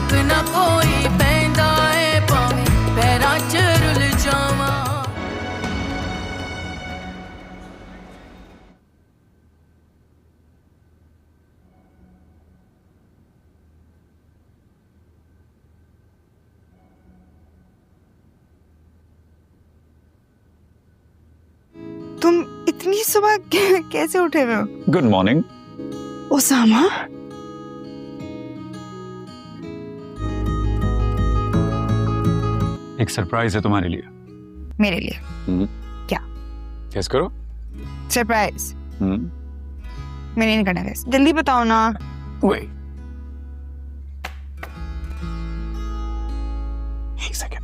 फर्क ना कोई पैंदा है भावें पैरां च रुल जावां। तुम इतनी सुबह कैसे उठे हुए हो? Good morning. ओसामा, एक सरप्राइज है तुम्हारे लिए। मेरे लिए? क्या? गेस करो। सरप्राइज? मैंने नहीं करना गैस, जल्दी बताओ ना। Wait. एक सेकेंड।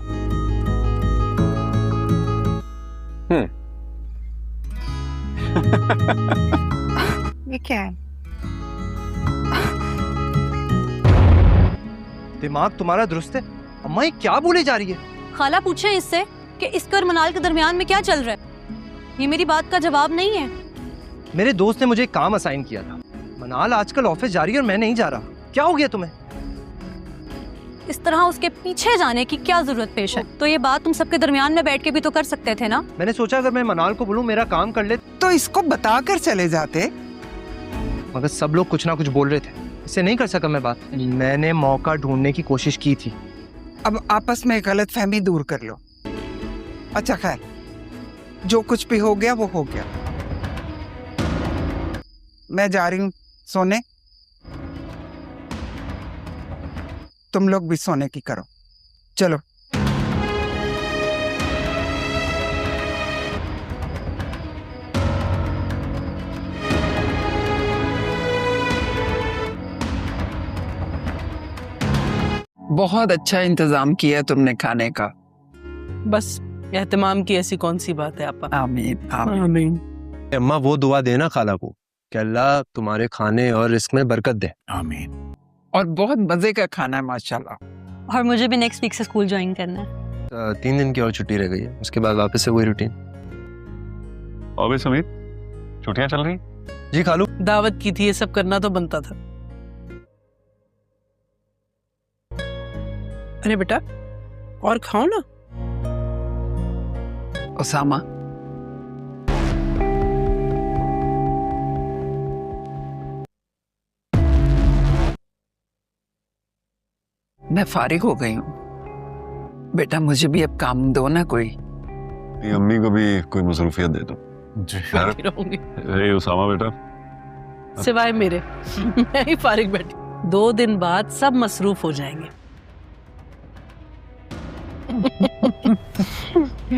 ये क्या है? दिमाग तुम्हारा दुरुस्त है? अम्मा ये क्या बोले जा रही है? खाला पूछे इससे कि इसका और मनाल के दरमियान में क्या चल रहा है। ये मेरी बात का जवाब नहीं है। मेरे दोस्त ने मुझे एक काम असाइन किया था। मनाल आजकल ऑफिस जा रही है और मैं नहीं जा रहा। क्या हो गया तुम्हें? इस तरह उसके पीछे जाने की क्या जरूरत पेश है? तो ये बात तुम सबके दरमियान में बैठ के भी तो कर सकते थे ना। मैंने सोचा अगर मैं मनाल को बोलूं मेरा काम कर ले, तो इसको बताकर चले जाते। मगर सब लोग कुछ ना कुछ बोल रहे थे, इससे नहीं कर सका मैं बात। मैंने मौका ढूंढने की कोशिश की थी। अब आपस में गलतफहमी दूर कर लो। अच्छा खैर, जो कुछ भी हो गया वो हो गया। मैं जा रही हूँ सोने, तुम लोग भी सोने की करो। चलो। बहुत अच्छा इंतजाम किया तुमने खाने का। बस एहतमाम की ऐसी कौन सी बात है आपा। आमीन आमीन। आमीन। अम्मा वो दुआ देना खाला को कि अल्लाह तुम्हारे खाने और रिस्क में बरकत दे। आमीन। और बहुत मजे का खाना है माशाल्लाह। और मुझे भी नेक्स्ट वीक से स्कूल ज्वाइन करना है। 3 दिन की और छुट्टी रह गई है, उसके बाद वापस से वही रूटीन। और भी समीर, छुट्टियां चल रही? जी खालू। दावत की थी, ये सब करना तो बनता था। अरे बेटा और खाओ ना। ओसामा, मैं फारिग हो गई हूँ बेटा, मुझे भी अब काम दो ना कोई। अम्मी को भी कोई मसरूफियत दे दो। जी। रहूंगी अरे उसामा बेटा, सिवाय मेरे मैं ही फारिग बैठी। 2 दिन बाद सब मसरूफ हो जाएंगे।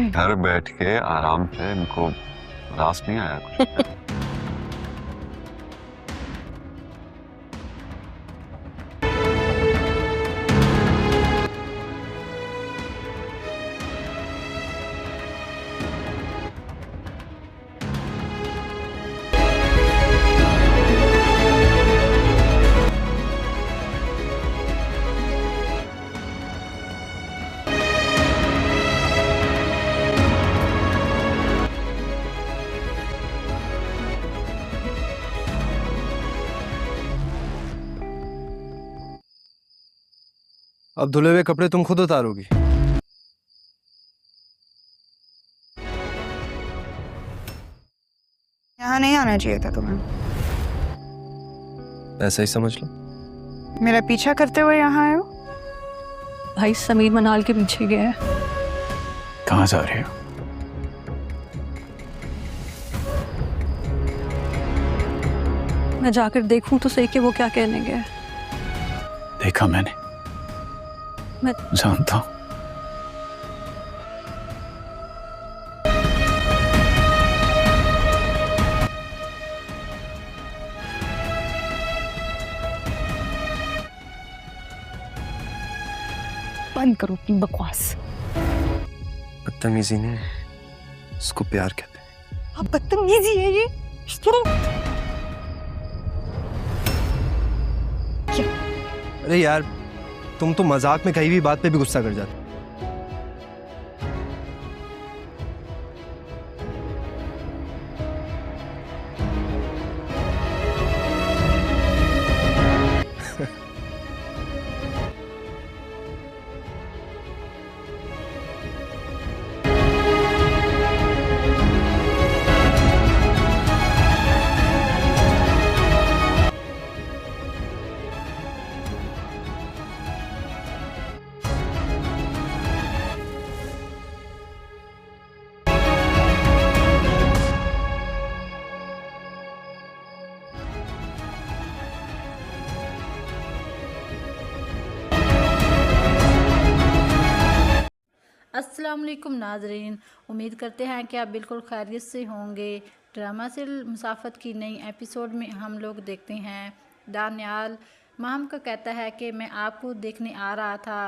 घर बैठ के आराम से, इनको रास नहीं आया कुछ। अब धुले हुए कपड़े तुम खुद उतारोगी? यहाँ नहीं आना चाहिए था तुम्हें। ऐसा ही समझ लो। मेरा पीछा करते हुए यहाँ आए हो? भाई समीर मनाल के पीछे गया है। कहाँ जा रहे हो? मैं जाकर देखूं तो सही कि वो क्या कहने गया है। देखा मैंने, मैं जानता हूँ। बंद करो अपनी बकवास। बदतमीजी ने इसको प्यार कहते हैं। अब बदतमीजी है ये। छोड़ो। अरे यार, तुम तो मजाक में कही हुई बात पे भी गुस्सा कर जाते। अस्सलाम वालेकुम नाजरीन, उम्मीद करते हैं कि आप बिल्कुल खैरियत से होंगे। ड्रामा सीरियल मुसाफत की नई एपिसोड में हम लोग देखते हैं दानियाल माहम को कहता है कि मैं आपको देखने आ रहा था।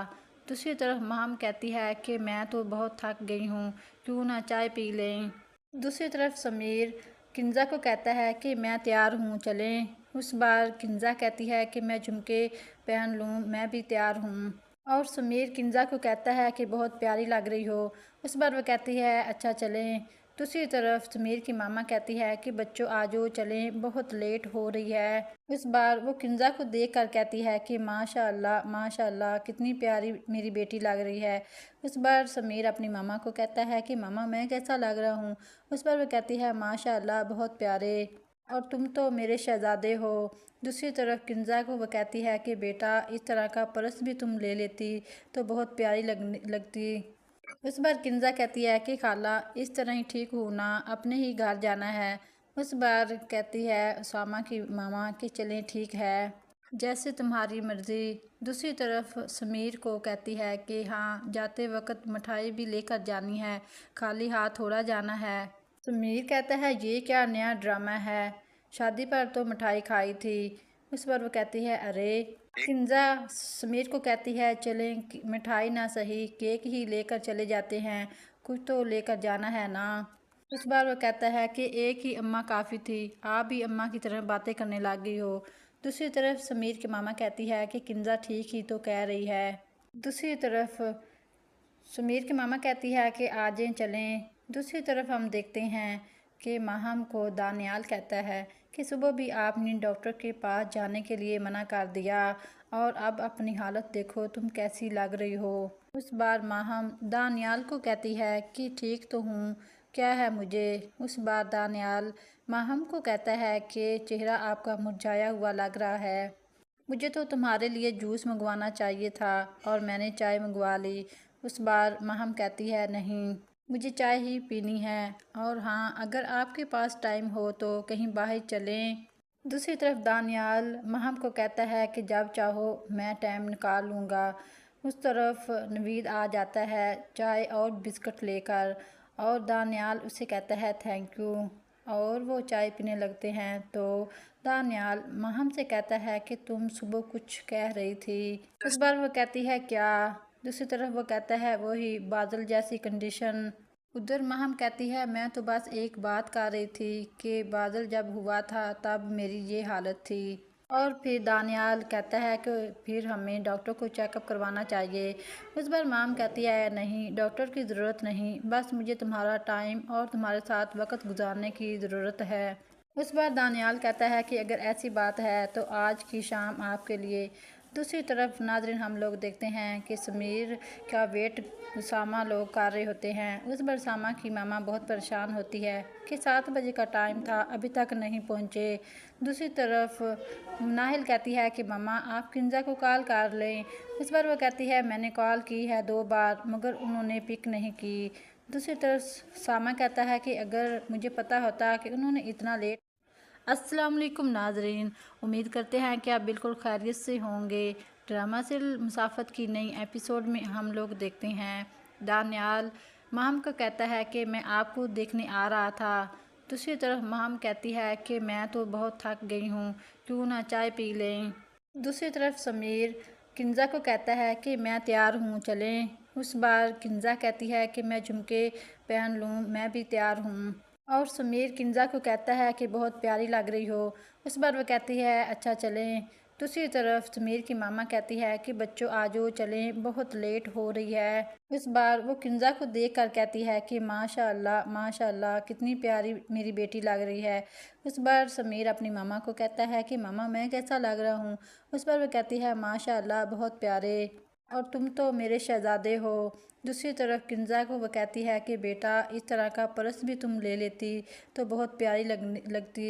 दूसरी तरफ माहम कहती है कि मैं तो बहुत थक गई हूँ, क्यों ना चाय पी लें। दूसरी तरफ समीर किंजा को कहता है कि मैं तैयार हूँ, चलें। उस बार किंजा कहती है कि मैं झुमके पहन लूँ, मैं भी तैयार हूँ। और समीर किंजा को कहता है कि बहुत प्यारी लग रही हो। उस बार वह कहती है अच्छा चलें। दूसरी तरफ समीर की मामा कहती है कि बच्चों आ जाओ चलें, बहुत लेट हो रही है। उस बार वो किंजा को देखकर कहती है कि माशाअल्लाह माशाअल्लाह कितनी प्यारी मेरी बेटी लग रही है। उस बार समीर अपनी मामा को कहता है कि मामा मैं कैसा लग रहा हूँ। उस बार वह कहती है माशाअल्लाह बहुत प्यारे, और तुम तो मेरे शहजादे हो। दूसरी तरफ किंजा को वह कहती है कि बेटा इस तरह का पर्स भी तुम ले लेती तो बहुत प्यारी लगती। उस बार किंजा कहती है कि खाला इस तरह ही ठीक हो ना, अपने ही घर जाना है। उस बार कहती है उसामा की मामा कि चलें ठीक है, जैसे तुम्हारी मर्ज़ी। दूसरी तरफ समीर को कहती है कि हाँ जाते वक्त मिठाई भी लेकर जानी है, खाली हाथ थोड़ा जाना है। समीर कहता है ये क्या नया ड्रामा है, शादी पर तो मिठाई खाई थी। उस पर वो कहती है अरे। किंजा समीर को कहती है चलें मिठाई ना सही केक ही लेकर चले जाते हैं, कुछ तो लेकर जाना है ना। उस बार वो कहता है कि एक ही अम्मा काफ़ी थी, आप भी अम्मा की तरह बातें करने लग गई हो। दूसरी तरफ समीर की मामा कहती है कि किंजा ठीक ही तो कह रही है। दूसरी तरफ समीर की मामा कहती है कि आ जाएं चलें। दूसरी तरफ हम देखते हैं कि माहम को दानियाल कहता है कि सुबह भी आपने डॉक्टर के पास जाने के लिए मना कर दिया, और अब अपनी हालत देखो तुम कैसी लग रही हो। उस बार माहम दानियाल को कहती है कि ठीक तो हूँ, क्या है मुझे। उस बार दानियाल माहम को कहता है कि चेहरा आपका मुरझाया हुआ लग रहा है, मुझे तो तुम्हारे लिए जूस मंगवाना चाहिए था और मैंने चाय मंगवा ली। उस बार माहम कहती है नहीं मुझे चाय ही पीनी है, और हाँ अगर आपके पास टाइम हो तो कहीं बाहर चलें। दूसरी तरफ दानियाल माहम को कहता है कि जब चाहो मैं टाइम निकाल लूँगा। उस तरफ नवीद आ जाता है चाय और बिस्कुट लेकर, और दानियाल उसे कहता है थैंक यू, और वो चाय पीने लगते हैं। तो दानियाल माहम से कहता है कि तुम सुबह कुछ कह रही थी। इस बार वो कहती है क्या। दूसरी तरफ वो कहता है वही बादल जैसी कंडीशन। उधर माहम कहती है मैं तो बस एक बात कर रही थी कि बादल जब हुआ था तब मेरी ये हालत थी। और फिर दानियाल कहता है कि फिर हमें डॉक्टर को चेकअप करवाना चाहिए। उस बार माम कहती है नहीं डॉक्टर की ज़रूरत नहीं, बस मुझे तुम्हारा टाइम और तुम्हारे साथ वक्त गुजारने की ज़रूरत है। उस बार दानियाल कहता है कि अगर ऐसी बात है तो आज की शाम आपके लिए। दूसरी तरफ नाज़रीन हम लोग देखते हैं कि समीर का वेट उसामा लोग कर रहे होते हैं। उस बार उसामा की मामा बहुत परेशान होती है कि 7 बजे का टाइम था अभी तक नहीं पहुँचे। दूसरी तरफ नाहिल कहती है कि मामा आप किंजा को कॉल कर लें। इस बार वो कहती है मैंने कॉल की है 2 बार मगर उन्होंने पिक नहीं की। दूसरी तरफ सामा कहता है कि अगर मुझे पता होता कि उन्होंने इतना लेट। अस्सलाम वालेकुम नाजरीन, उम्मीद करते हैं कि आप बिल्कुल खैरियत से होंगे। ड्रामा सीरियल मुसाफत की नई एपिसोड में हम लोग देखते हैं दानियाल माहम को कहता है कि मैं आपको देखने आ रहा था। दूसरी तरफ माहम कहती है कि मैं तो बहुत थक गई हूँ, क्यों ना चाय पी लें। दूसरी तरफ समीर किंजा को कहता है कि मैं तैयार हूँ चलें। उस बार किंजा कहती है कि मैं झुमके पहन लूँ, मैं भी तैयार हूँ। और समीर किंजा को कहता है कि बहुत प्यारी लग रही हो। उस बार वह कहती है अच्छा चलें। दूसरी तरफ समीर की मामा कहती है कि बच्चों आ जाओ चलें, बहुत लेट हो रही है। इस बार वो किंजा को देखकर कहती है कि माशाअल्लाह माशाअल्लाह कितनी प्यारी मेरी बेटी लग रही है। उस बार समीर अपनी मामा को कहता है कि मामा मैं कैसा लग रहा हूँ। उस बार वह कहती है माशाअल्लाह बहुत प्यारे, और तुम तो मेरे शहजादे हो। दूसरी तरफ किंजा को वह कहती है कि बेटा इस तरह का पर्स भी तुम ले लेती तो बहुत प्यारी लगती।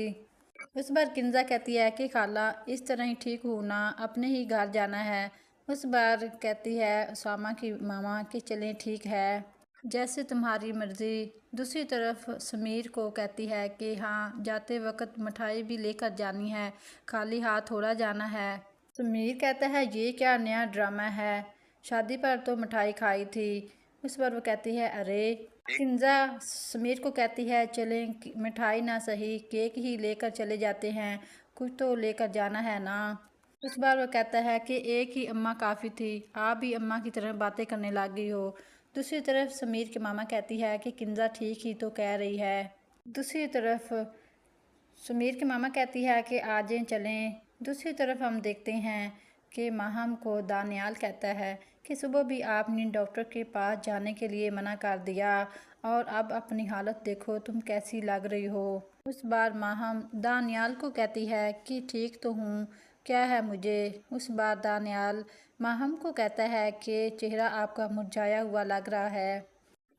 उस बार किंजा कहती है कि खाला इस तरह ही ठीक हो ना, अपने ही घर जाना है। उस बार कहती है उसामा की मामा कि चलें ठीक है, जैसे तुम्हारी मर्ज़ी। दूसरी तरफ समीर को कहती है कि हाँ जाते वक्त मिठाई भी लेकर जानी है, खाली हाथ थोड़ा जाना है। समीर कहता है ये क्या नया ड्रामा है, शादी पर तो मिठाई खाई थी। उस पर वो कहती है अरे। किंजा समीर को कहती है चलें मिठाई ना सही केक ही लेकर चले जाते हैं, कुछ तो लेकर जाना है ना। उस बार वो कहता है कि एक ही अम्मा काफ़ी थी, आप भी अम्मा की तरह बातें करने लग गई हो। दूसरी तरफ समीर की मामा कहती है कि किंजा ठीक ही तो कह रही है। दूसरी तरफ समीर की मामा कहती है कि आ जाएं चलें। दूसरी तरफ हम देखते हैं कि माहम को दानियाल कहता है कि सुबह भी आपने डॉक्टर के पास जाने के लिए मना कर दिया और अब अपनी हालत देखो तुम कैसी लग रही हो। उस बार माहम दानियाल को कहती है कि ठीक तो हूँ, क्या है मुझे। उस बार दानियाल माहम को कहता है कि चेहरा आपका मुरझाया हुआ लग रहा है,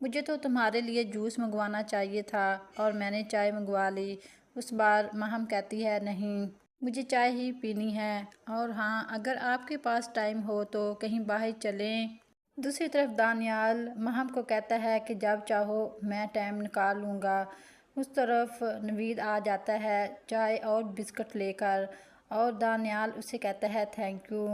मुझे तो तुम्हारे लिए जूस मंगवाना चाहिए था और मैंने चाय मंगवा ली। उस बार माहम कहती है नहीं, मुझे चाय ही पीनी है, और हाँ अगर आपके पास टाइम हो तो कहीं बाहर चलें। दूसरी तरफ दानियाल माहम को कहता है कि जब चाहो मैं टाइम निकाल लूँगा। उस तरफ नवीद आ जाता है चाय और बिस्कुट लेकर, और दानियाल उसे कहता है थैंक यू,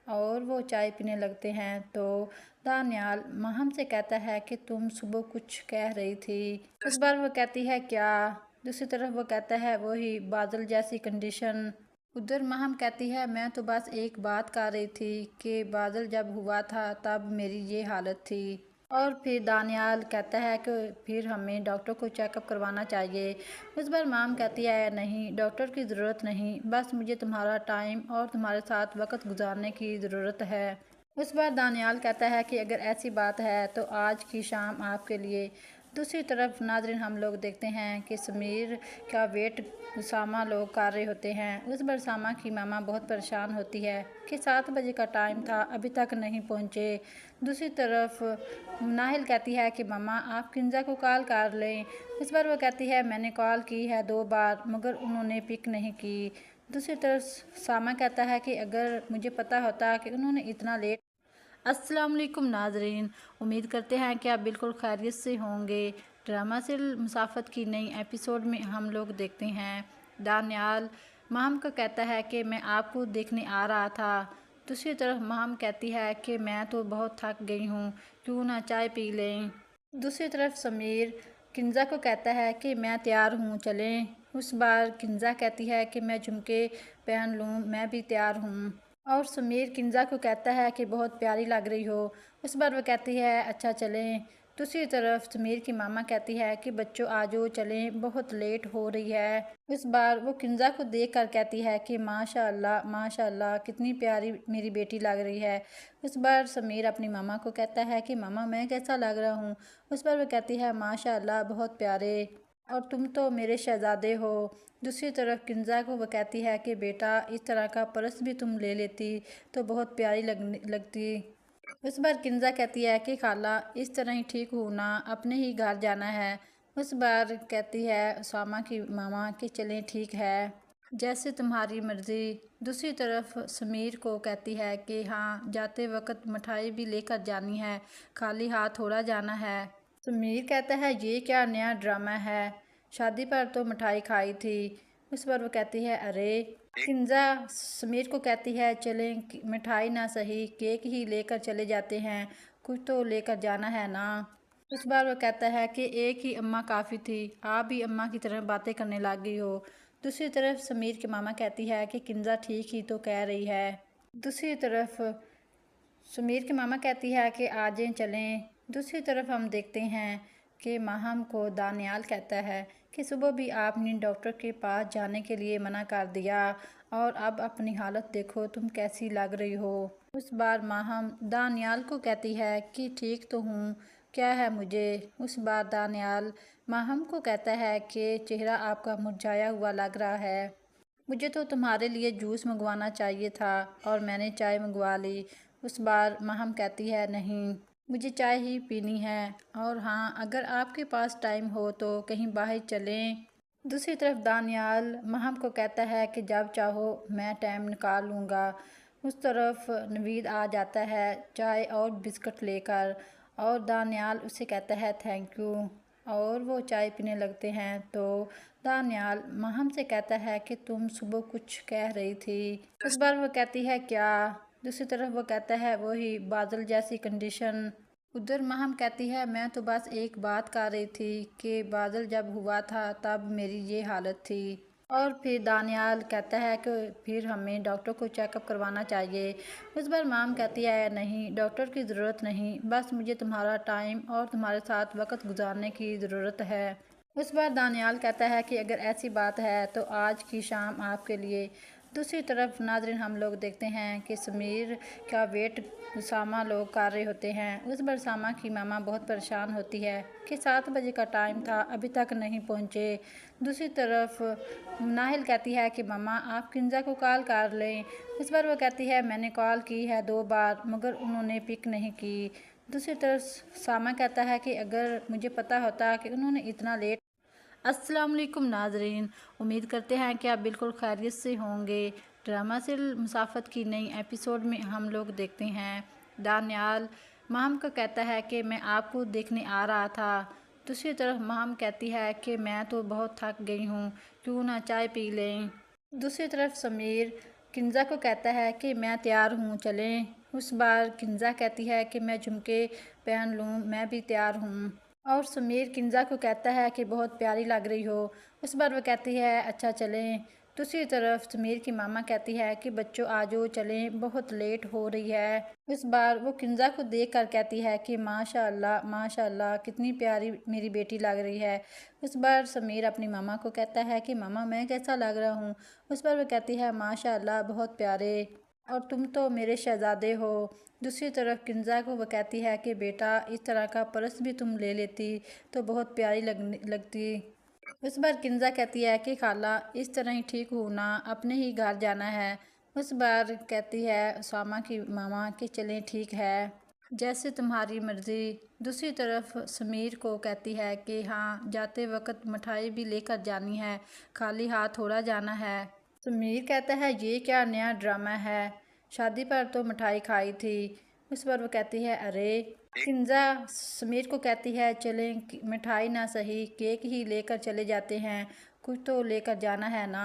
और वो चाय पीने लगते हैं। तो दानियाल माहम से कहता है कि तुम सुबह कुछ कह रही थी। इस बार वो कहती है क्या। दूसरी तरफ वो कहता है वही बादल जैसी कंडीशन। उधर माहम कहती है मैं तो बस एक बात कर रही थी कि बादल जब हुआ था तब मेरी ये हालत थी। और फिर दानियाल कहता है कि फिर हमें डॉक्टर को चेकअप करवाना चाहिए। उस बार माम कहती है नहीं डॉक्टर की ज़रूरत नहीं, बस मुझे तुम्हारा टाइम और तुम्हारे साथ वक्त गुजारने की ज़रूरत है। उस बार दानियाल कहता है कि अगर ऐसी बात है तो आज की शाम आपके लिए। दूसरी तरफ नाज़रीन हम लोग देखते हैं कि समीर का वेट सामा लोग कर रहे होते हैं। उस बार सामा की मामा बहुत परेशान होती है कि 7 बजे का टाइम था अभी तक नहीं पहुँचे। दूसरी तरफ नाहिल कहती है कि मामा आप किंजा को कॉल कर लें। इस बार वो कहती है मैंने कॉल की है 2 बार मगर उन्होंने पिक नहीं की। दूसरी तरफ सामा कहता है कि अगर मुझे पता होता कि उन्होंने इतना लेट। अस्सलाम वालेकुम नाजरीन, उम्मीद करते हैं कि आप बिल्कुल खैरियत से होंगे। ड्रामा से मुसाफत की नई एपिसोड में हम लोग देखते हैं दानियाल माम को कहता है कि मैं आपको देखने आ रहा था। दूसरी तरफ माम कहती है कि मैं तो बहुत थक गई हूँ, क्यों ना चाय पी लें। दूसरी तरफ समीर किंजा को कहता है कि मैं तैयार हूँ चलें। उस बार किंजा कहती है कि मैं झुमके पहन लूँ, मैं भी तैयार हूँ। और समीर किंजा को कहता है कि बहुत प्यारी लग रही हो। उस बार वो कहती है अच्छा चलें। दूसरी तरफ समीर की मामा कहती है कि बच्चों आ जाओ चलें, बहुत लेट हो रही है। इस बार वो किंजा को देखकर कहती है कि माशाअल्लाह माशाअल्लाह कितनी प्यारी मेरी बेटी लग रही है। उस बार समीर अपनी मामा को कहता है कि मामा मैं कैसा लग रहा हूँ। उस बार वो कहती है माशाअल्लाह बहुत प्यारे, और तुम तो मेरे शहजादे हो। दूसरी तरफ किंजा को वो कहती है कि बेटा इस तरह का पर्स भी तुम ले लेती तो बहुत प्यारी लगती। उस बार किंजा कहती है कि खाला इस तरह ही ठीक हो ना, अपने ही घर जाना है। उस बार कहती है उसामा की मामा कि चलें ठीक है, जैसे तुम्हारी मर्ज़ी। दूसरी तरफ समीर को कहती है कि हाँ जाते वक्त मिठाई भी लेकर जानी है, खाली हाथ थोड़ा जाना है। समीर कहता है ये क्या नया ड्रामा है, शादी पर तो मिठाई खाई थी। उस पर वो कहती है अरे। किंजा समीर को कहती है चलें मिठाई ना सही केक ही लेकर चले जाते हैं, कुछ तो लेकर जाना है ना। उस बार वो कहता है कि एक ही अम्मा काफ़ी थी, आप भी अम्मा की तरह बातें करने लग गई हो। दूसरी तरफ समीर की मामा कहती है कि किंजा ठीक ही तो कह रही है। दूसरी तरफ समीर की मामा कहती है कि आ जाएं चलें। दूसरी तरफ हम देखते हैं कि माहम को दानियाल कहता है कि सुबह भी आपने डॉक्टर के पास जाने के लिए मना कर दिया और अब अपनी हालत देखो तुम कैसी लग रही हो। उस बार माहम दानियाल को कहती है कि ठीक तो हूँ, क्या है मुझे। उस बार दानियाल माहम को कहता है कि चेहरा आपका मुरझाया हुआ लग रहा है, मुझे तो तुम्हारे लिए जूस मंगवाना चाहिए था और मैंने चाय मंगवा ली। उस बार माहम कहती है नहीं, मुझे चाय ही पीनी है, और हाँ अगर आपके पास टाइम हो तो कहीं बाहर चलें। दूसरी तरफ दानियाल माहम को कहता है कि जब चाहो मैं टाइम निकाल लूँगा। उस तरफ नवीद आ जाता है चाय और बिस्कुट लेकर, और दानियाल उसे कहता है थैंक यू, और वो चाय पीने लगते हैं। तो दानियाल माहम से कहता है कि तुम सुबह कुछ कह रही थी। इस बार वो कहती है क्या। दूसरी तरफ वो कहता है वही बादल जैसी कंडीशन। उधर महम कहती है मैं तो बस एक बात कर रही थी कि बादल जब हुआ था तब मेरी ये हालत थी। और फिर दानियाल कहता है कि फिर हमें डॉक्टर को चेकअप करवाना चाहिए। उस बार माम कहती है नहीं, डॉक्टर की ज़रूरत नहीं, बस मुझे तुम्हारा टाइम और तुम्हारे साथ वक्त गुजारने की ज़रूरत है। उस बार दानियाल कहता है कि अगर ऐसी बात है तो आज की शाम आपके लिए। दूसरी तरफ नाज़रीन हम लोग देखते हैं कि समीर का वेट सामा लोग कर रहे होते हैं। उस बार सामा की मामा बहुत परेशान होती है कि 7 बजे का टाइम था, अभी तक नहीं पहुँचे। दूसरी तरफ नाहिल कहती है कि मामा आप किंजा को कॉल कर लें। इस बार वो कहती है मैंने कॉल की है 2 बार मगर उन्होंने पिक नहीं की। दूसरी तरफ सामा कहता है कि अगर मुझे पता होता कि उन्होंने इतना लेट। अस्सलाम वालेकुम नाजरीन, उम्मीद करते हैं कि आप बिल्कुल खैरियत से होंगे। ड्रामा से मुसाफत की नई एपिसोड में हम लोग देखते हैं दानियाल महम को कहता है कि मैं आपको देखने आ रहा था। दूसरी तरफ महम कहती है कि मैं तो बहुत थक गई हूँ, क्यों ना चाय पी लें। दूसरी तरफ समीर किंजा को कहता है कि मैं तैयार हूँ, चलें। उस बार किंजा कहती है कि मैं झुमके पहन लूँ, मैं भी तैयार हूँ। और समीर किंजा को कहता है कि बहुत प्यारी लग रही हो। उस बार वो कहती है अच्छा चलें। दूसरी तरफ समीर की मामा कहती है कि बच्चों आ जाओ चलें, बहुत लेट हो रही है। इस बार वो किंजा को देखकर कहती है कि माशाअल्लाह माशाअल्लाह कितनी प्यारी मेरी बेटी लग रही है। उस बार समीर अपनी मामा को कहता है कि मामा मैं कैसा लग रहा हूँ। उस बार वो कहती है माशाअल्लाह बहुत प्यारे, और तुम तो मेरे शहजादे हो। दूसरी तरफ किंजा को वो कहती है कि बेटा इस तरह का पर्स भी तुम ले लेती तो बहुत प्यारी लगती। उस बार किंजा कहती है कि खाला इस तरह ही ठीक हो ना, अपने ही घर जाना है। उस बार कहती है उसामा की मामा कि चलें ठीक है, जैसे तुम्हारी मर्ज़ी। दूसरी तरफ समीर को कहती है कि हाँ जाते वक्त मिठाई भी लेकर जानी है, खाली हाथ थोड़ा जाना है। समीर कहता है ये क्या नया ड्रामा है, शादी पर तो मिठाई खाई थी। उस पर वो कहती है अरे। किंजा समीर को कहती है चलें मिठाई ना सही केक ही लेकर चले जाते हैं, कुछ तो लेकर जाना है ना।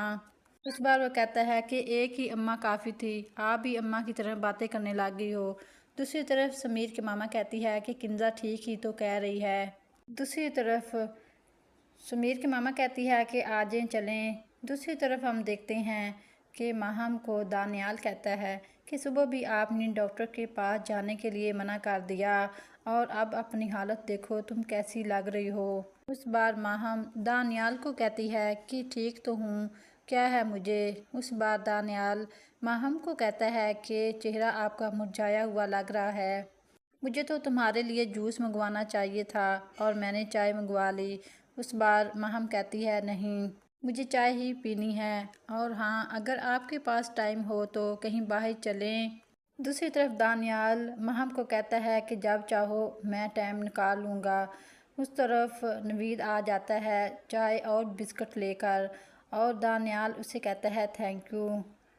उस बार वो कहता है कि एक ही अम्मा काफ़ी थी, आप भी अम्मा की तरह बातें करने लग गई हो। दूसरी तरफ समीर की मामा कहती है कि किंजा ठीक ही तो कह रही है। दूसरी तरफ समीर की मामा कहती है कि आ जाएं चलें। दूसरी तरफ हम देखते हैं कि महम को दानियाल कहता है कि सुबह भी आपने डॉक्टर के पास जाने के लिए मना कर दिया और अब अपनी हालत देखो तुम कैसी लग रही हो। उस बार महम दानियाल को कहती है कि ठीक तो हूँ, क्या है मुझे। उस बार दानियाल महम को कहता है कि चेहरा आपका मुरझाया हुआ लग रहा है, मुझे तो तुम्हारे लिए जूस मंगवाना चाहिए था और मैंने चाय मंगवा ली। उस बार महम कहती है नहीं, मुझे चाय ही पीनी है, और हाँ अगर आपके पास टाइम हो तो कहीं बाहर चलें। दूसरी तरफ दानियाल महम को कहता है कि जब चाहो मैं टाइम निकाल लूँगा। उस तरफ नवीद आ जाता है चाय और बिस्कुट लेकर, और दानियाल उसे कहता है थैंक यू,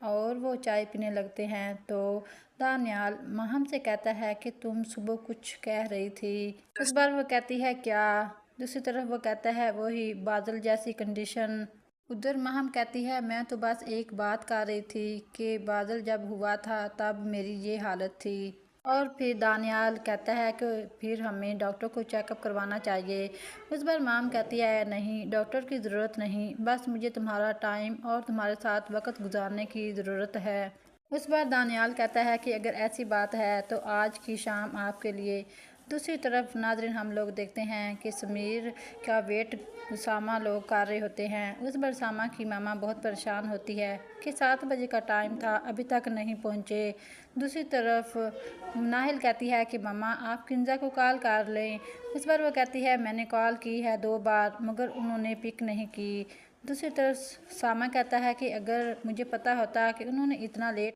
और वो चाय पीने लगते हैं। तो दानियाल महम से कहता है कि तुम सुबह कुछ कह रही थी। इस बार वो कहती है क्या। दूसरी तरफ वो कहता है वही बादल जैसी कंडीशन। उधर महम कहती है मैं तो बस एक बात कर रही थी कि बादल जब हुआ था तब मेरी ये हालत थी। और फिर दानियाल कहता है कि फिर हमें डॉक्टर को चेकअप करवाना चाहिए। उस बार माम कहती है नहीं, डॉक्टर की ज़रूरत नहीं, बस मुझे तुम्हारा टाइम और तुम्हारे साथ वक्त गुजारने की ज़रूरत है। उस बार दानियाल कहता है कि अगर ऐसी बात है तो आज की शाम आपके लिए। दूसरी तरफ नाज़रीन हम लोग देखते हैं कि समीर का वेट सामा लोग कर रहे होते हैं। उस बार सामा की मामा बहुत परेशान होती है कि 7 बजे का टाइम था, अभी तक नहीं पहुँचे। दूसरी तरफ नाहिल कहती है कि मामा आप किंजा को कॉल कर लें। इस बार वो कहती है मैंने कॉल की है 2 बार मगर उन्होंने पिक नहीं की। दूसरी तरफ सामा कहता है कि अगर मुझे पता होता कि उन्होंने इतना लेट।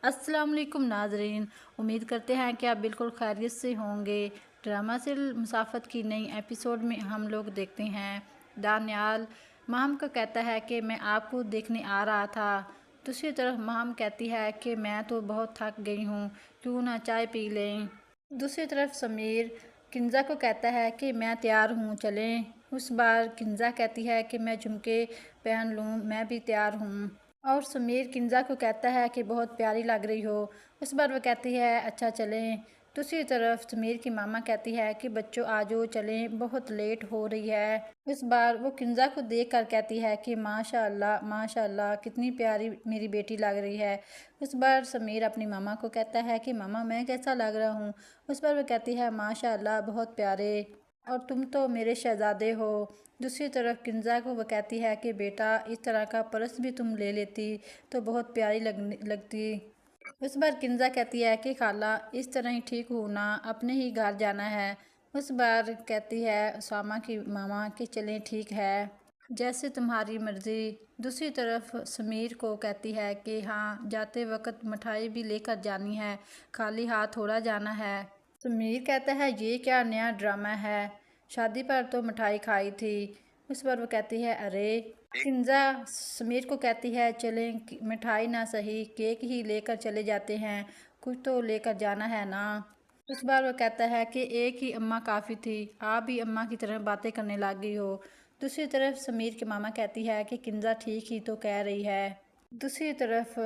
अस्सलाम वालेकुम नाजरीन, उम्मीद करते हैं कि आप बिल्कुल खैरियत से होंगे। ड्रामा से मुसाफत की नई एपिसोड में हम लोग देखते हैं दानियाल महम को कहता है कि मैं आपको देखने आ रहा था। दूसरी तरफ महम कहती है कि मैं तो बहुत थक गई हूँ, क्यों ना चाय पी लें। दूसरी तरफ समीर किंजा को कहता है कि मैं तैयार हूँ, चलें। उस बार किंजा कहती है कि मैं झुमके पहन लूँ, मैं भी तैयार हूँ। और समीर किंजा को कहता है कि बहुत प्यारी लग रही हो। उस बार वो कहती है अच्छा चलें। दूसरी तरफ समीर की मामा कहती है कि बच्चों आ जाओ चलें, बहुत लेट हो रही है। इस बार वो किंजा को देखकर कहती है कि माशाल्लाह माशाल्लाह कितनी प्यारी मेरी बेटी लग रही है। उस बार समीर अपनी मामा को कहता है कि मामा मैं कैसा लग रहा हूँ। उस बार वो कहती है माशाल्लाह बहुत प्यारे, और तुम तो मेरे शहजादे हो। दूसरी तरफ किंजा को वो कहती है कि बेटा इस तरह का पर्स भी तुम ले लेती तो बहुत प्यारी लगती। उस बार किंजा कहती है कि खाला इस तरह ही ठीक होना, अपने ही घर जाना है। उस बार कहती है उसामा की मामा कि चलें ठीक है, जैसे तुम्हारी मर्ज़ी। दूसरी तरफ समीर को कहती है कि हाँ जाते वक्त मिठाई भी लेकर जानी है, खाली हाथ थोड़ा जाना है। समीर कहता है ये क्या नया ड्रामा है, शादी पर तो मिठाई खाई थी। उस पर वो कहती है अरे। किंजा समीर को कहती है चलें मिठाई ना सही केक ही लेकर चले जाते हैं, कुछ तो लेकर जाना है ना। उस बार वो कहता है कि एक ही अम्मा काफ़ी थी, आप भी अम्मा की तरह बातें करने लग गई हो। दूसरी तरफ समीर की मामा कहती है कि किंजा ठीक ही तो कह रही है। दूसरी तरफ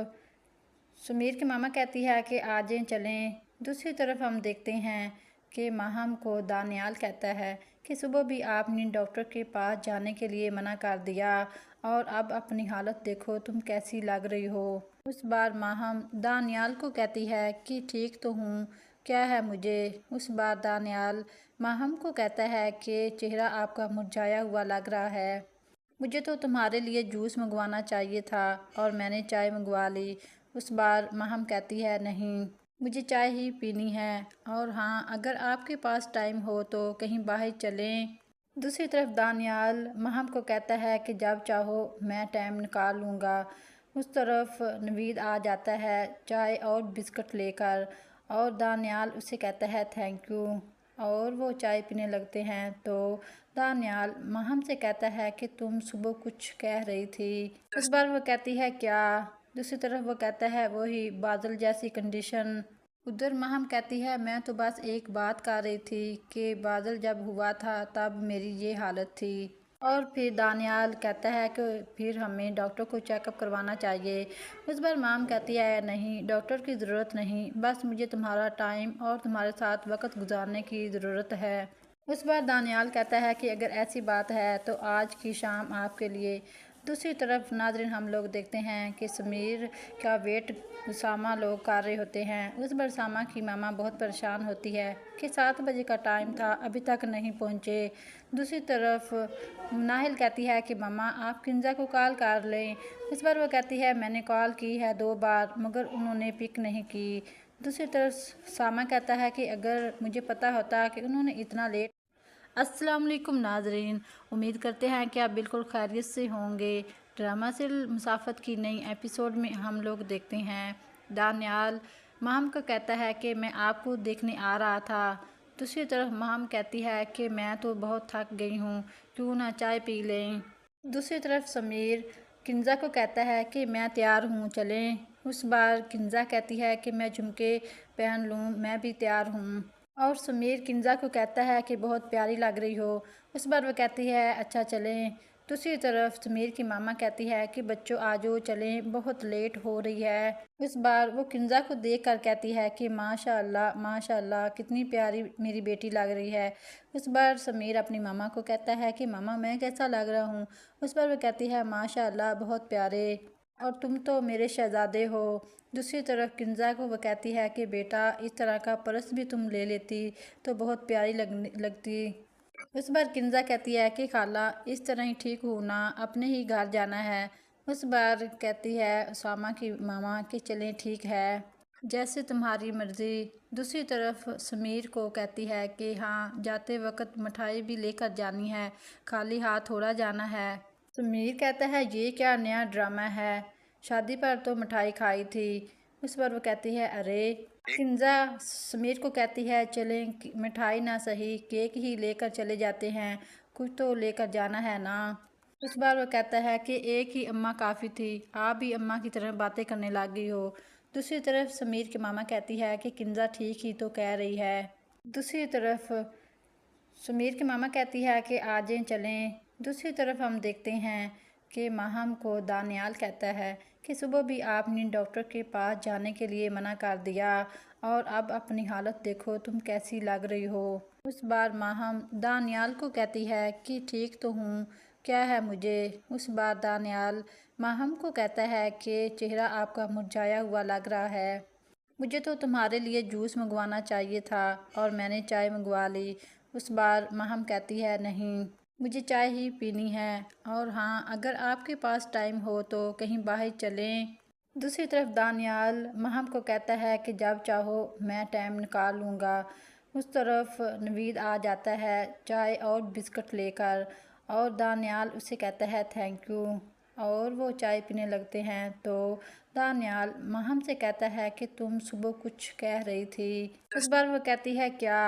समीर की मामा कहती है कि आ जाएं चलें। दूसरी तरफ हम देखते हैं कि माहम को दानियाल कहता है कि सुबह भी आपने डॉक्टर के पास जाने के लिए मना कर दिया और अब अपनी हालत देखो तुम कैसी लग रही हो। उस बार माहम दानियाल को कहती है कि ठीक तो हूँ, क्या है मुझे। उस बार दानियाल माहम को कहता है कि चेहरा आपका मुरझाया हुआ लग रहा है, मुझे तो तुम्हारे लिए जूस मंगवाना चाहिए था और मैंने चाय मंगवा ली। उस बार माहम कहती है नहीं मुझे चाय ही पीनी है, और हाँ अगर आपके पास टाइम हो तो कहीं बाहर चलें। दूसरी तरफ दानियाल माहम को कहता है कि जब चाहो मैं टाइम निकाल लूँगा। उस तरफ नवीद आ जाता है चाय और बिस्कुट लेकर, और दानियाल उसे कहता है थैंक यू, और वो चाय पीने लगते हैं। तो दानियाल माहम से कहता है कि तुम सुबह कुछ कह रही थी। इस बार वो कहती है क्या। दूसरी तरफ वो कहता है वही बादल जैसी कंडीशन। उधर माहम कहती है मैं तो बस एक बात कर रही थी कि बादल जब हुआ था तब मेरी ये हालत थी। और फिर दानियाल कहता है कि फिर हमें डॉक्टर को चेकअप करवाना चाहिए। उस बार माम कहती है नहीं डॉक्टर की ज़रूरत नहीं, बस मुझे तुम्हारा टाइम और तुम्हारे साथ वक्त गुजारने की ज़रूरत है। उस बार दानियाल कहता है कि अगर ऐसी बात है तो आज की शाम आपके लिए। दूसरी तरफ नाज़रीन हम लोग देखते हैं कि समीर का वेट उसामा लोग कर रहे होते हैं। उस बार उसामा की मामा बहुत परेशान होती है कि 7 बजे का टाइम था अभी तक नहीं पहुँचे। दूसरी तरफ नाहिल कहती है कि मामा आप किंजा को कॉल कर लें। इस बार वो कहती है मैंने कॉल की है 2 बार मगर उन्होंने पिक नहीं की। दूसरी तरफ सामा कहता है कि अगर मुझे पता होता कि उन्होंने इतना लेट। अस्सलाम वालेकुम नाजरीन, उम्मीद करते हैं कि आप बिल्कुल खैरियत से होंगे। ड्रामा से मुसाफत की नई एपिसोड में हम लोग देखते हैं दानियाल माम को कहता है कि मैं आपको देखने आ रहा था। दूसरी तरफ माम कहती है कि मैं तो बहुत थक गई हूँ, क्यों ना चाय पी लें। दूसरी तरफ समीर किंजा को कहता है कि मैं तैयार हूँ चलें। उस बार किंजा कहती है कि मैं झुमके पहन लूँ, मैं भी तैयार हूँ। और समीर किंजा को कहता है कि बहुत प्यारी लग रही हो। उस बार वो कहती है अच्छा चलें। दूसरी तरफ समीर की मामा कहती है कि बच्चों आ जाओ चलें, बहुत लेट हो रही है। इस बार वो किंजा को देखकर कहती है कि माशाल्लाह माशाल्लाह कितनी प्यारी मेरी बेटी लग रही है। उस बार समीर अपनी मामा को कहता है कि मामा मैं कैसा लग रहा हूँ। उस बार वो कहती है माशाल्लाह बहुत प्यारे, और तुम तो मेरे शहजादे हो। दूसरी तरफ किंजा को वो कहती है कि बेटा इस तरह का पर्स भी तुम ले लेती तो बहुत प्यारी लगती। उस बार किंजा कहती है कि खाला इस तरह ही ठीक होना, अपने ही घर जाना है। उस बार कहती है उसामा की मामा कि चलें ठीक है, जैसे तुम्हारी मर्ज़ी। दूसरी तरफ समीर को कहती है कि हाँ जाते वक्त मिठाई भी लेकर जानी है, खाली हाथ थोड़ा जाना है। समीर कहता है ये क्या नया ड्रामा है, शादी पर तो मिठाई खाई थी। उस पर वो कहती है अरे। किंजा समीर को कहती है चलें मिठाई ना सही केक ही लेकर चले जाते हैं, कुछ तो लेकर जाना है ना। उस बार वो कहता है कि एक ही अम्मा काफ़ी थी, आप भी अम्मा की तरह बातें करने लग गई हो। दूसरी तरफ समीर की मामा कहती है कि किंजा ठीक ही तो कह रही है। दूसरी तरफ समीर की मामा कहती है कि आ जाएं चलें। दूसरी तरफ हम देखते हैं कि माहम को दानियाल कहता है कि सुबह भी आपने डॉक्टर के पास जाने के लिए मना कर दिया और अब अपनी हालत देखो तुम कैसी लग रही हो। उस बार माहम दानियाल को कहती है कि ठीक तो हूँ, क्या है मुझे। उस बार दानियाल माहम को कहता है कि चेहरा आपका मुरझाया हुआ लग रहा है, मुझे तो तुम्हारे लिए जूस मंगवाना चाहिए था और मैंने चाय मंगवा ली। उस बार माहम कहती है नहीं, मुझे चाय ही पीनी है, और हाँ अगर आपके पास टाइम हो तो कहीं बाहर चलें। दूसरी तरफ दानियाल माहम को कहता है कि जब चाहो मैं टाइम निकाल लूँगा। उस तरफ नवीद आ जाता है चाय और बिस्कुट लेकर, और दानियाल उसे कहता है थैंक यू, और वो चाय पीने लगते हैं। तो दानियाल माहम से कहता है कि तुम सुबह कुछ कह रही थी। इस बार वो कहती है क्या।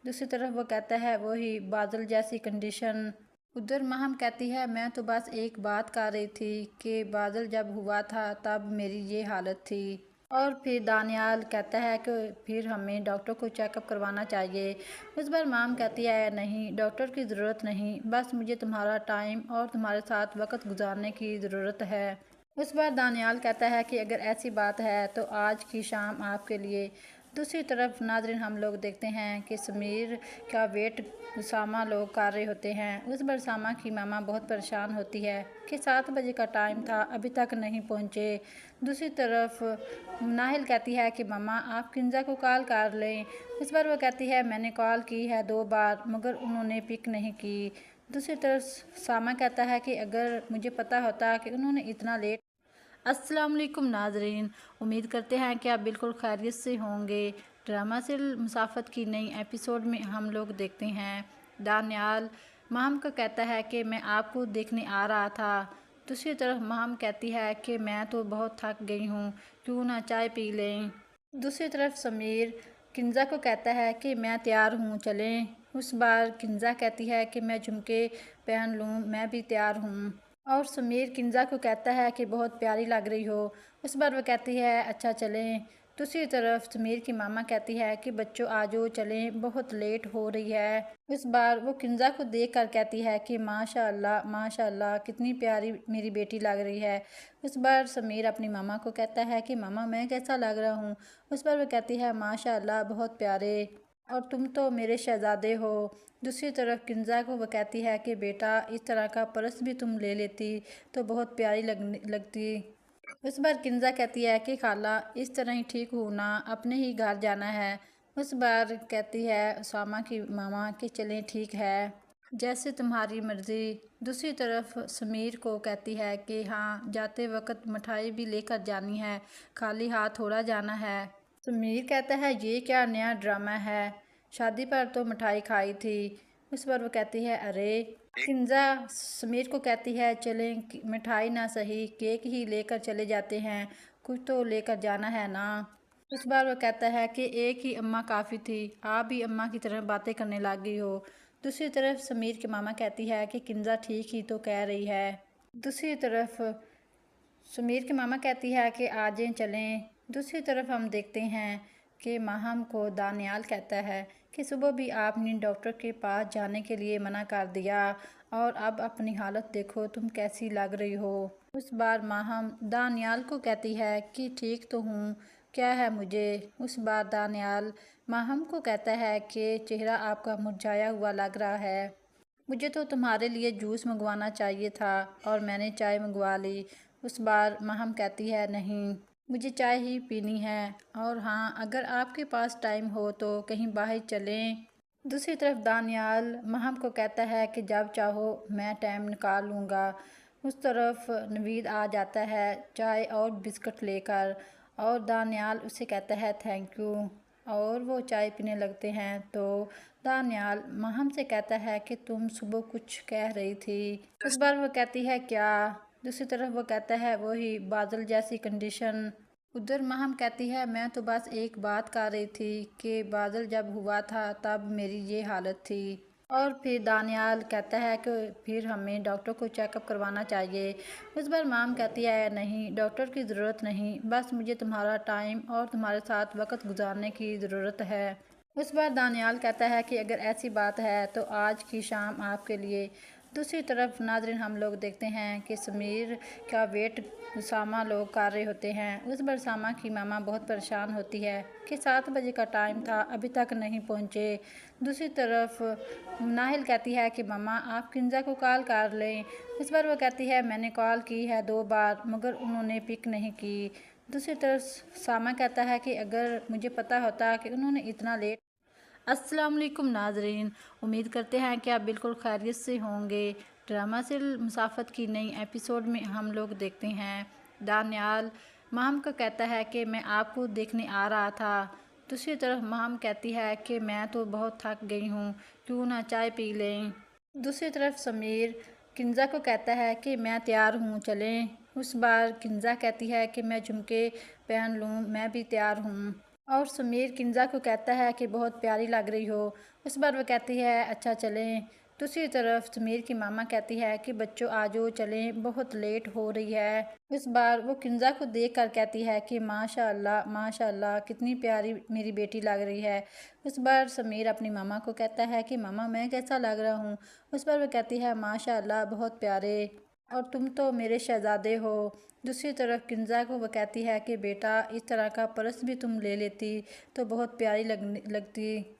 दूसरी तरफ वो कहता है वही बादल जैसी कंडीशन। उधर माहम कहती है मैं तो बस एक बात कर रही थी कि बादल जब हुआ था तब मेरी ये हालत थी। और फिर दानियाल कहता है कि फिर हमें डॉक्टर को चेकअप करवाना चाहिए। उस बार माम कहती है नहीं, डॉक्टर की ज़रूरत नहीं, बस मुझे तुम्हारा टाइम और तुम्हारे साथ वक्त गुजारने की ज़रूरत है। उस बार दानियाल कहता है कि अगर ऐसी बात है तो आज की शाम आपके लिए। दूसरी तरफ नाज़रीन हम लोग देखते हैं कि समीर का वेट सामा लोग कर रहे होते हैं। उस बार सामा की मामा बहुत परेशान होती है कि 7 बजे का टाइम था अभी तक नहीं पहुँचे। दूसरी तरफ नाहिल कहती है कि मामा आप किंजा को कॉल कर लें। इस बार वो कहती है मैंने कॉल की है 2 बार मगर उन्होंने पिक नहीं की। दूसरी तरफ सामा कहता है कि अगर मुझे पता होता कि उन्होंने इतना लेट। अस्सलाम वालेकुम नाजरीन, उम्मीद करते हैं कि आप बिल्कुल खैरियत से होंगे। ड्रामा से मुसाफत की नई एपिसोड में हम लोग देखते हैं दानियाल माम को कहता है कि मैं आपको देखने आ रहा था। दूसरी तरफ माम कहती है कि मैं तो बहुत थक गई हूँ, क्यों ना चाय पी लें। दूसरी तरफ समीर किंजा को कहता है कि मैं तैयार हूँ चलें। उस बार किंजा कहती है कि मैं झुमके पहन लूँ, मैं भी तैयार हूँ। और समीर किंजा को कहता है कि बहुत प्यारी लग रही हो। उस बार वो कहती है अच्छा चलें। दूसरी तरफ समीर की मामा कहती है कि बच्चों आ जाओ चलें, बहुत लेट हो रही है। उस बार वो किंजा को देखकर कहती है कि माशाअल्लाह माशाअल्लाह कितनी प्यारी मेरी बेटी लग रही है। उस बार समीर अपनी मामा को कहता है कि मामा मैं कैसा लग रहा हूँ। उस बार वो कहती है माशाअल्लाह बहुत प्यारे, और तुम तो मेरे शहजादे हो। दूसरी तरफ किंजा को वो कहती है कि बेटा इस तरह का पर्स भी तुम ले लेती तो बहुत प्यारी लगती। उस बार किंजा कहती है कि खाला इस तरह ही ठीक हो ना, अपने ही घर जाना है। उस बार कहती है उसामा की मामा कि चलें ठीक है, जैसे तुम्हारी मर्ज़ी। दूसरी तरफ समीर को कहती है कि हाँ जाते वक्त मिठाई भी लेकर जानी है, खाली हाथ थोड़ा जाना है। समीर कहता है ये क्या नया ड्रामा है, शादी पर तो मिठाई खाई थी। उस पर वो कहती है अरे। किंजा समीर को कहती है चलें मिठाई ना सही केक ही लेकर चले जाते हैं, कुछ तो लेकर जाना है ना। उस बार वो कहता है कि एक ही अम्मा काफ़ी थी, आप भी अम्मा की तरह बातें करने लग गई हो। दूसरी तरफ समीर की मामा कहती है कि किंजा ठीक ही तो कह रही है। दूसरी तरफ समीर की मामा कहती है कि आ जाएं चलें। दूसरी तरफ हम देखते हैं कि माहम को दानियाल कहता है कि सुबह भी आपने डॉक्टर के पास जाने के लिए मना कर दिया और अब अपनी हालत देखो तुम कैसी लग रही हो। उस बार माहम दानियाल को कहती है कि ठीक तो हूँ, क्या है मुझे। उस बार दानियाल माहम को कहता है कि चेहरा आपका मुरझाया हुआ लग रहा है, मुझे तो तुम्हारे लिए जूस मंगवाना चाहिए था और मैंने चाय मंगवा ली। उस बार माहम कहती है नहीं, मुझे चाय ही पीनी है, और हाँ अगर आपके पास टाइम हो तो कहीं बाहर चलें। दूसरी तरफ दानियाल माहम को कहता है कि जब चाहो मैं टाइम निकाल लूँगा। उस तरफ नवीद आ जाता है चाय और बिस्कुट लेकर, और दानियाल उसे कहता है थैंक यू, और वो चाय पीने लगते हैं। तो दानियाल माहम से कहता है कि तुम सुबह कुछ कह रही थी। इस बार वो कहती है क्या। दूसरी तरफ वो कहता है वही बादल जैसी कंडीशन। उधर माहम कहती है मैं तो बस एक बात कर रही थी कि बादल जब हुआ था तब मेरी ये हालत थी। और फिर दानियाल कहता है कि फिर हमें डॉक्टर को चेकअप करवाना चाहिए। उस बार माम कहती है नहीं, डॉक्टर की ज़रूरत नहीं, बस मुझे तुम्हारा टाइम और तुम्हारे साथ वक्त गुजारने की ज़रूरत है। उस बार दानियाल कहता है कि अगर ऐसी बात है तो आज की शाम आपके लिए। दूसरी तरफ नाज़रीन हम लोग देखते हैं कि समीर का वेट सामा लोग कर रहे होते हैं। उस पर सामा की मामा बहुत परेशान होती है कि 7 बजे का टाइम था, अभी तक नहीं पहुँचे। दूसरी तरफ नाहिल कहती है कि मामा आप किंजा को कॉल कर लें। इस बार वो कहती है मैंने कॉल की है 2 बार मगर उन्होंने पिक नहीं की। दूसरी तरफ सामा कहता है कि अगर मुझे पता होता कि उन्होंने इतना लेट। अस्सलाम वालेकुम नाजरीन, उम्मीद करते हैं कि आप बिल्कुल खैरियत से होंगे। ड्रामा से मुसाफत की नई एपिसोड में हम लोग देखते हैं दानियाल माहम को कहता है कि मैं आपको देखने आ रहा था। दूसरी तरफ माहम कहती है कि मैं तो बहुत थक गई हूँ, क्यों ना चाय पी लें। दूसरी तरफ समीर किंजा को कहता है कि मैं तैयार हूँ, चलें। उस बार किंजा कहती है कि मैं झुमके पहन लूँ, मैं भी तैयार हूँ। और समीर किंजा को कहता है कि बहुत प्यारी लग रही हो। उस बार वह कहती है अच्छा चलें। दूसरी तरफ समीर की मामा कहती है कि बच्चों आ जाओ चलें, बहुत लेट हो रही है। इस बार वो किंजा को देखकर कहती है कि माशाअल्लाह माशाअल्लाह कितनी प्यारी मेरी बेटी लग रही है। उस बार समीर अपनी मामा को कहता है कि मामा मैं कैसा लग रहा हूँ। उस बार वह कहती है माशाअल्लाह बहुत प्यारे, और तुम तो मेरे शहजादे हो। दूसरी तरफ किंजा को वह कहती है कि बेटा इस तरह का पर्स भी तुम ले लेती तो बहुत प्यारी लगती।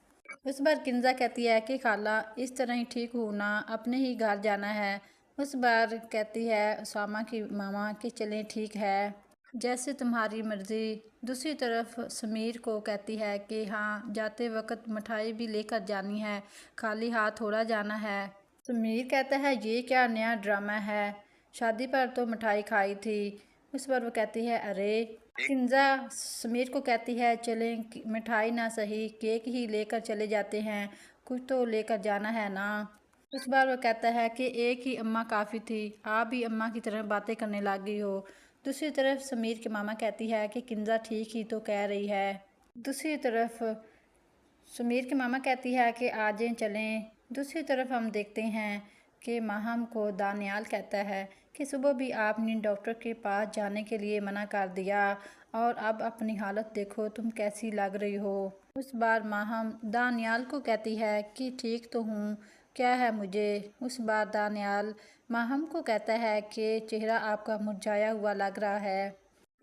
उस बार किंजा कहती है कि खाला इस तरह ही ठीक होना, अपने ही घर जाना है। उस बार कहती है उसामा की मामा कि चलें ठीक है, जैसे तुम्हारी मर्ज़ी। दूसरी तरफ समीर को कहती है कि हाँ जाते वक्त मिठाई भी लेकर जानी है, खाली हाथ थोड़ा जाना है। समीर कहता है ये क्या नया ड्रामा है, शादी पर तो मिठाई खाई थी। उस पर वो कहती है अरे। किंजा समीर को कहती है चलें मिठाई ना सही केक ही लेकर चले जाते हैं, कुछ तो लेकर जाना है ना। उस बार वो कहता है कि एक ही अम्मा काफ़ी थी, आप भी अम्मा की तरह बातें करने लग गई हो। दूसरी तरफ समीर की मामा कहती है कि किंजा ठीक ही तो कह रही है। दूसरी तरफ समीर की मामा कहती है कि आ जाएं चलें। दूसरी तरफ हम देखते हैं कि माहम को दानियाल कहता है कि सुबह भी आपने डॉक्टर के पास जाने के लिए मना कर दिया और अब अपनी हालत देखो तुम कैसी लग रही हो। उस बार माहम दानियाल को कहती है कि ठीक तो हूँ, क्या है मुझे। उस बार दानियाल माहम को कहता है कि चेहरा आपका मुरझाया हुआ लग रहा है,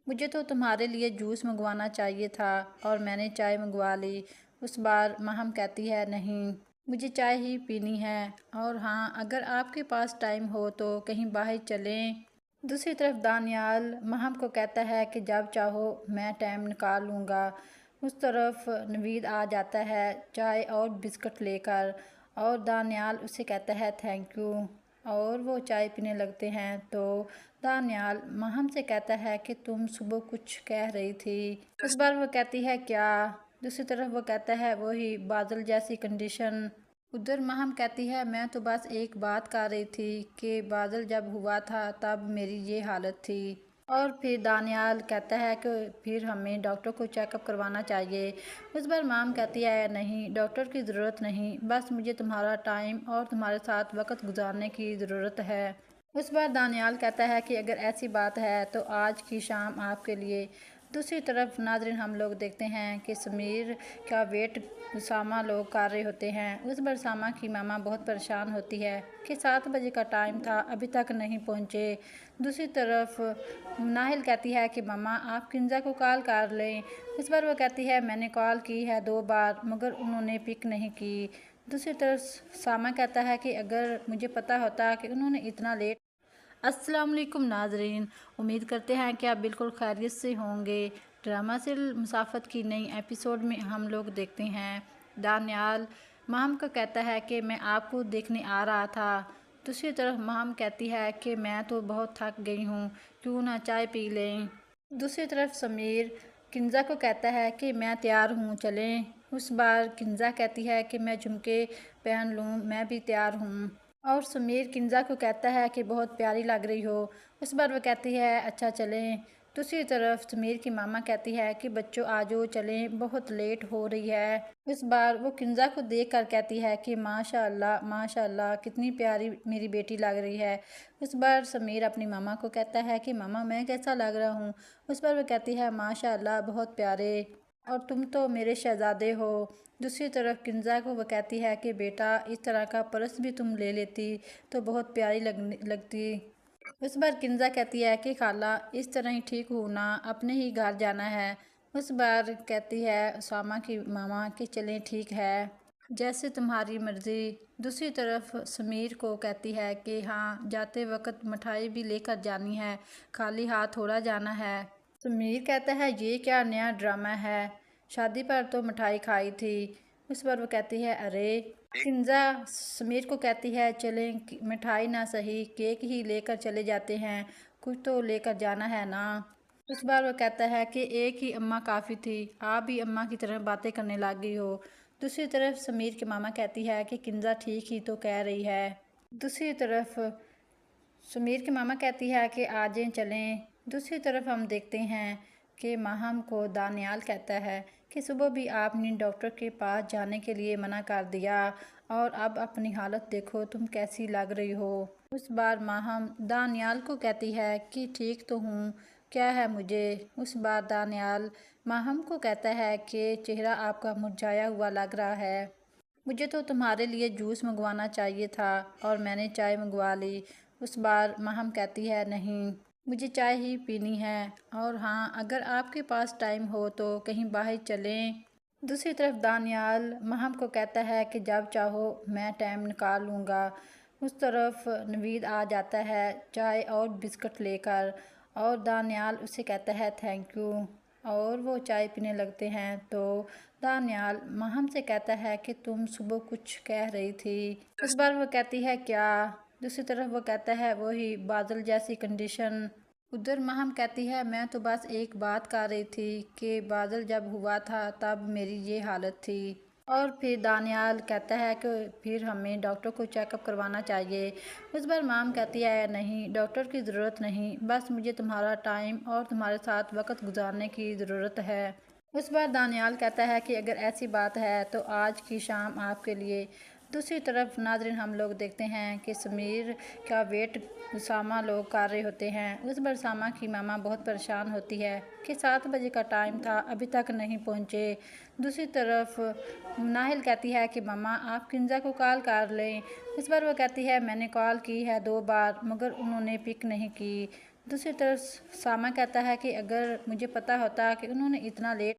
मुझे तो तुम्हारे लिए जूस मंगवाना चाहिए था और मैंने चाय मंगवा ली। उस बार माहम कहती है नहीं मुझे चाय ही पीनी है, और हाँ अगर आपके पास टाइम हो तो कहीं बाहर चलें। दूसरी तरफ दानियाल माहम को कहता है कि जब चाहो मैं टाइम निकाल लूँगा। उस तरफ नवीद आ जाता है चाय और बिस्कुट लेकर, और दानियाल उसे कहता है थैंक यू, और वो चाय पीने लगते हैं। तो दानियाल माहम से कहता है कि तुम सुबह कुछ कह रही थी। इस बार वो कहती है क्या। दूसरी तरफ वो कहता है वही बादल जैसी कंडीशन। उधर माहम कहती है मैं तो बस एक बात कर रही थी कि बादल जब हुआ था तब मेरी ये हालत थी। और फिर दानियाल कहता है कि फिर हमें डॉक्टर को चेकअप करवाना चाहिए। उस बार माम कहती है नहीं डॉक्टर की ज़रूरत नहीं, बस मुझे तुम्हारा टाइम और तुम्हारे साथ वक्त गुजारने की ज़रूरत है। उस बार दानियाल कहता है कि अगर ऐसी बात है तो आज की शाम आपके लिए। दूसरी तरफ नाज़रीन हम लोग देखते हैं कि समीर का वेट सामा लोग कर रहे होते हैं। उस बार सामा की मामा बहुत परेशान होती है कि 7 बजे का टाइम था, अभी तक नहीं पहुँचे। दूसरी तरफ नाहिल कहती है कि मामा आप किंजा को कॉल कर लें। इस बार वो कहती है मैंने कॉल की है 2 बार मगर उन्होंने पिक नहीं की। दूसरी तरफ सामा कहता है कि अगर मुझे पता होता कि उन्होंने इतना लेट। अस्सलाम वालेकुम नाजरीन, उम्मीद करते हैं कि आप बिल्कुल खैरियत से होंगे। ड्रामा से मुसाफत की नई एपिसोड में हम लोग देखते हैं दानियाल माहम को कहता है कि मैं आपको देखने आ रहा था। दूसरी तरफ माहम कहती है कि मैं तो बहुत थक गई हूँ, क्यों ना चाय पी लें। दूसरी तरफ समीर किंजा को कहता है कि मैं तैयार हूँ, चलें। उस बार किंजा कहती है कि मैं झुमके पहन लूँ, मैं भी तैयार हूँ। और समीर किंजा को कहता है कि बहुत प्यारी लग रही हो। उस बार वह कहती है अच्छा चलें। दूसरी तरफ समीर की मामा कहती है कि बच्चों आ जाओ चलें, बहुत लेट हो रही है। इस बार वो किंजा को देखकर कहती है कि माशाअल्लाह माशाअल्लाह कितनी प्यारी मेरी बेटी लग रही है। उस बार समीर अपनी मामा को कहता है कि मामा मैं कैसा लग रहा हूँ। उस बार वो कहती है माशाअल्लाह बहुत प्यारे, और तुम तो मेरे शहजादे हो। दूसरी तरफ किंजा को वो कहती है कि बेटा इस तरह का पर्स भी तुम ले लेती तो बहुत प्यारी लगती। उस बार किंजा कहती है कि खाला इस तरह ही ठीक हूँ ना, अपने ही घर जाना है। उस बार कहती है उसामा की मामा कि चलें ठीक है, जैसे तुम्हारी मर्ज़ी। दूसरी तरफ समीर को कहती है कि हाँ जाते वक्त मिठाई भी लेकर जानी है, खाली हाथ थोड़ा जाना है। समीर कहता है ये क्या नया ड्रामा है, शादी पर तो मिठाई खाई थी। उस पर वो कहती है अरे। किंजा समीर को कहती है चलें मिठाई ना सही केक ही लेकर चले जाते हैं, कुछ तो लेकर जाना है ना। उस बार वो कहता है कि एक ही अम्मा काफ़ी थी, आप भी अम्मा की तरह बातें करने लग गई हो। दूसरी तरफ समीर की मामा कहती है कि किंजा ठीक ही तो कह रही है। दूसरी तरफ समीर की मामा कहती है कि आ जाएं चलें। दूसरी तरफ हम देखते हैं कि माहम को दानियाल कहता है कि सुबह भी आपने डॉक्टर के पास जाने के लिए मना कर दिया और अब अपनी हालत देखो तुम कैसी लग रही हो। उस बार माहम दानियाल को कहती है कि ठीक तो हूँ, क्या है मुझे। उस बार दानियाल माहम को कहता है कि चेहरा आपका मुरझाया हुआ लग रहा है, मुझे तो तुम्हारे लिए जूस मंगवाना चाहिए था और मैंने चाय मंगवा ली। उस बार माहम कहती है नहीं मुझे चाय ही पीनी है, और हाँ अगर आपके पास टाइम हो तो कहीं बाहर चलें। दूसरी तरफ दानियाल माहम को कहता है कि जब चाहो मैं टाइम निकाल लूँगा। उस तरफ नवीद आ जाता है चाय और बिस्कुट लेकर, और दानियाल उसे कहता है थैंक यू, और वो चाय पीने लगते हैं। तो दानियाल माहम से कहता है कि तुम सुबह कुछ कह रही थी। इस बार वो कहती है क्या। दूसरी तरफ वो कहता है वही बादल जैसी कंडीशन। उधर माहम कहती है मैं तो बस एक बात कर रही थी कि बादल जब हुआ था तब मेरी ये हालत थी। और फिर दानियाल कहता है कि फिर हमें डॉक्टर को चेकअप करवाना चाहिए। उस बार माम कहती है नहीं डॉक्टर की ज़रूरत नहीं, बस मुझे तुम्हारा टाइम और तुम्हारे साथ वक्त गुजारने की ज़रूरत है। उस बार दानियाल कहता है कि अगर ऐसी बात है तो आज की शाम आपके लिए। दूसरी तरफ नाज़रीन हम लोग देखते हैं कि समीर का वेट उसामा लोग कर रहे होते हैं। उस बार उसामा की मामा बहुत परेशान होती है कि 7 बजे का टाइम था अभी तक नहीं पहुँचे। दूसरी तरफ नाहिल कहती है कि मामा आप किंजा को कॉल कर लें। इस बार वो कहती है मैंने कॉल की है 2 बार मगर उन्होंने पिक नहीं की। दूसरी तरफ सामा कहता है कि अगर मुझे पता होता कि उन्होंने इतना लेट